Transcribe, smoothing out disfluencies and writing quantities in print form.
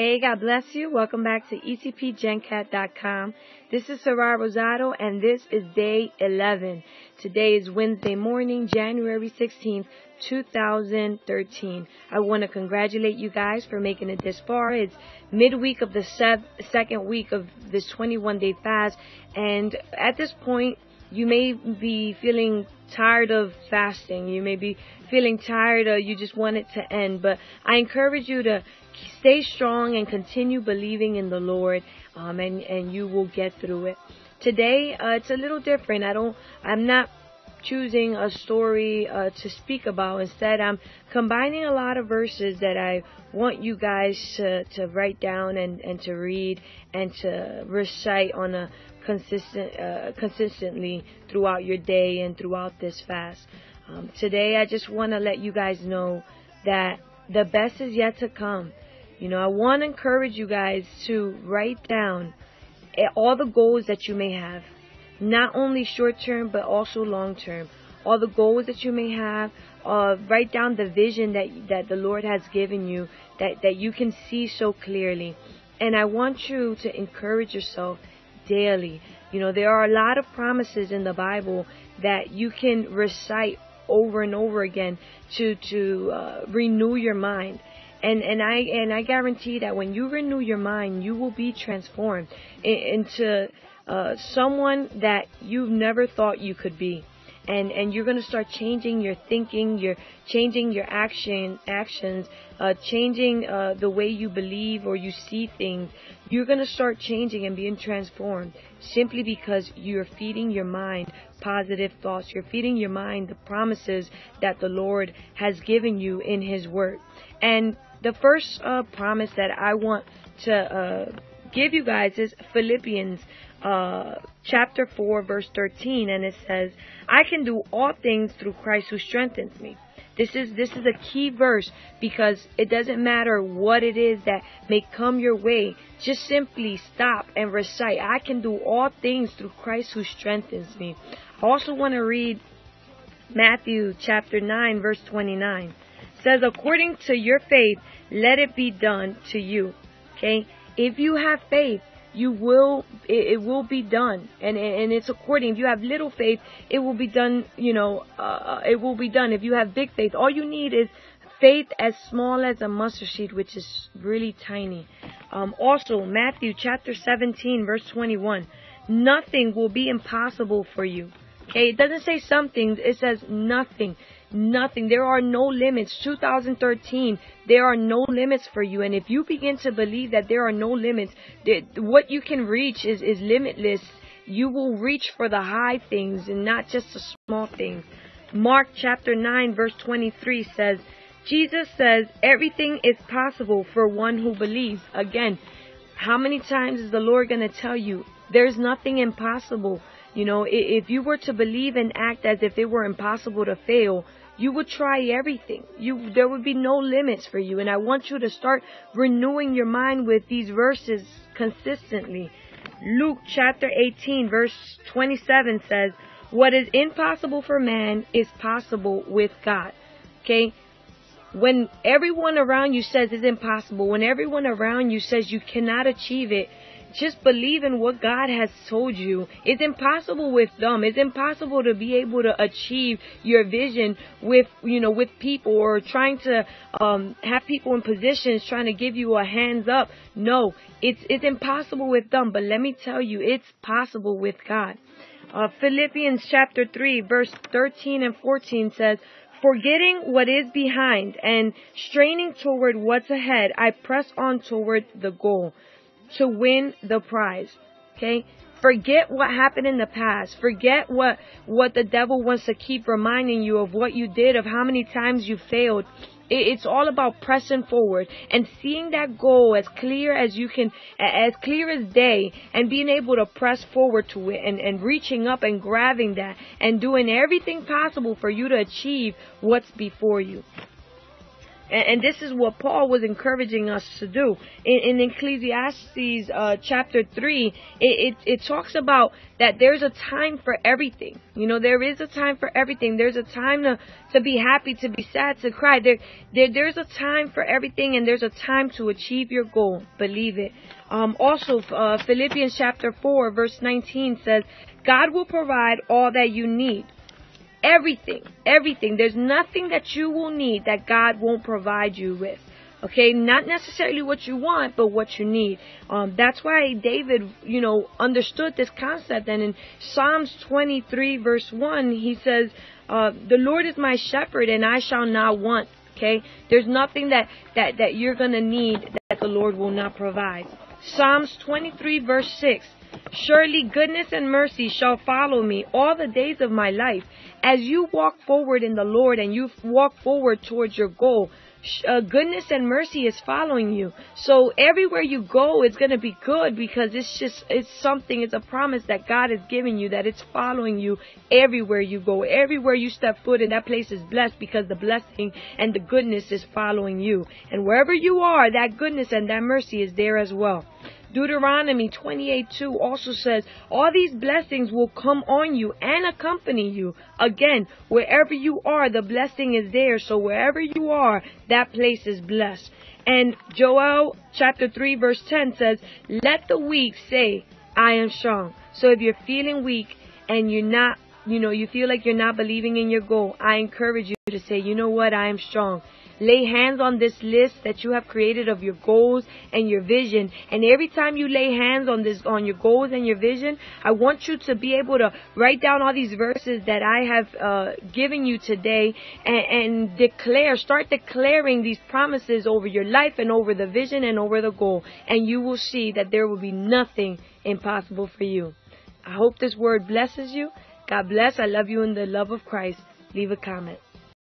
Hey, God bless you. Welcome back to ECPGencat.com. This is Sarai Rosado, and this is day 11. Today is Wednesday morning, January 16th, 2013. I want to congratulate you guys for making it this far. It's midweek of the second week of this 21-day fast, and at this point, you may be feeling tired of fasting. You may be feeling tired or you just want it to end. But I encourage you to stay strong and continue believing in the Lord, and you will get through it. Today, it's a little different. I'm not choosing a story to speak about. Instead, I'm combining a lot of verses that I want you guys to write down and to read and to recite on a consistently throughout your day and throughout this fast. Today, I just want to let you guys know that the best is yet to come. You know, I want to encourage you guys to write down all the goals that you may have. Not only short-term, but also long-term. All the goals that you may have, write down the vision that the Lord has given you, that you can see so clearly. And I want you to encourage yourself daily. You know, there are a lot of promises in the Bible that you can recite over and over again to renew your mind. And I guarantee that when you renew your mind, you will be transformed into someone that you've never thought you could be. And you're going to start changing your thinking, you're changing your actions, changing the way you believe or you see things. You're going to start changing and being transformed simply because you're feeding your mind positive thoughts. You're feeding your mind the promises that the Lord has given you in His Word. And the first promise that I want to give you guys is Philippians chapter 4 verse 13, and it says, I can do all things through Christ who strengthens me. This is a key verse because it doesn't matter what it is that may come your way. Just simply stop and recite, I can do all things through Christ who strengthens me. I also want to read Matthew chapter 9 verse 29. It says, according to your faith, let it be done to you. Okay? If you have faith, it will be done, and it's according. If you have little faith, it will be done. It will be done. If you have big faith, all you need is faith as small as a mustard seed, which is really tiny. Also, Matthew chapter 17 verse 21. Nothing will be impossible for you. Okay, it doesn't say some things. It says nothing. Nothing. There are no limits. 2013, there are no limits for you. And if you begin to believe that there are no limits, what you can reach is limitless. You will reach for the high things and not just the small things. Mark chapter 9 verse 23 says, Jesus says everything is possible for one who believes. Again, how many times is the Lord going to tell you there's nothing impossible? You know, if you were to believe and act as if it were impossible to fail, you would try everything. There would be no limits for you. And I want you to start renewing your mind with these verses consistently. Luke chapter 18 verse 27 says, what is impossible for man is possible with God. Okay? When everyone around you says it's impossible, when everyone around you says you cannot achieve it, just believe in what God has told you. It's impossible with them. It's impossible to be able to achieve your vision with people, or trying to have people in positions trying to give you a hands up. No, it's impossible with them. But let me tell you, it's possible with God. Philippians chapter 3 verse 13 and 14 says, forgetting what is behind and straining toward what's ahead, I press on toward the goal to win the prize. Okay? Forget what happened in the past. Forget what the devil wants to keep reminding you of, what you did, of how many times you failed. It's all about pressing forward and seeing that goal as clear as you can, as clear as day, and being able to press forward to it and reaching up and grabbing that and doing everything possible for you to achieve what's before you. And this is what Paul was encouraging us to do. In Ecclesiastes chapter 3, it talks about that there's a time for everything. There is a time for everything. There's a time to be happy, to be sad, to cry. There's a time for everything, and there's a time to achieve your goal. Believe it. Also, Philippians chapter 4, verse 19 says, God will provide all that you need. Everything. There's nothing that you will need that God won't provide you with. Okay, not necessarily what you want, but what you need. That's why David, understood this concept. And in Psalms 23, verse 1, he says, the Lord is my shepherd, and I shall not want. Okay, there's nothing that you're going to need that the Lord will not provide. Psalms 23, verse 6. Surely goodness and mercy shall follow me all the days of my life. As you walk forward in the Lord and you walk forward towards your goal, goodness and mercy is following you. So everywhere you go, it's going to be good, because it's a promise that God is giving you, that it's following you everywhere you go. Everywhere you step foot in, that place is blessed, because the blessing and the goodness is following you. And wherever you are, that goodness and that mercy is there as well. Deuteronomy 28:2 also says, all these blessings will come on you and accompany you. Again, wherever you are, the blessing is there. So wherever you are, that place is blessed. And Joel chapter 3 verse 10 says, let the weak say, I am strong. So if you're feeling weak and you're not, you feel like you're not believing in your goal, I encourage you to say, you know what, I am strong. Lay hands on this list that you have created of your goals and your vision. And every time you lay hands on your goals and your vision, I want you to be able to write down all these verses that I have given you today, and start declaring these promises over your life and over the vision and over the goal. And you will see that there will be nothing impossible for you. I hope this word blesses you. God bless. I love you in the love of Christ. Leave a comment.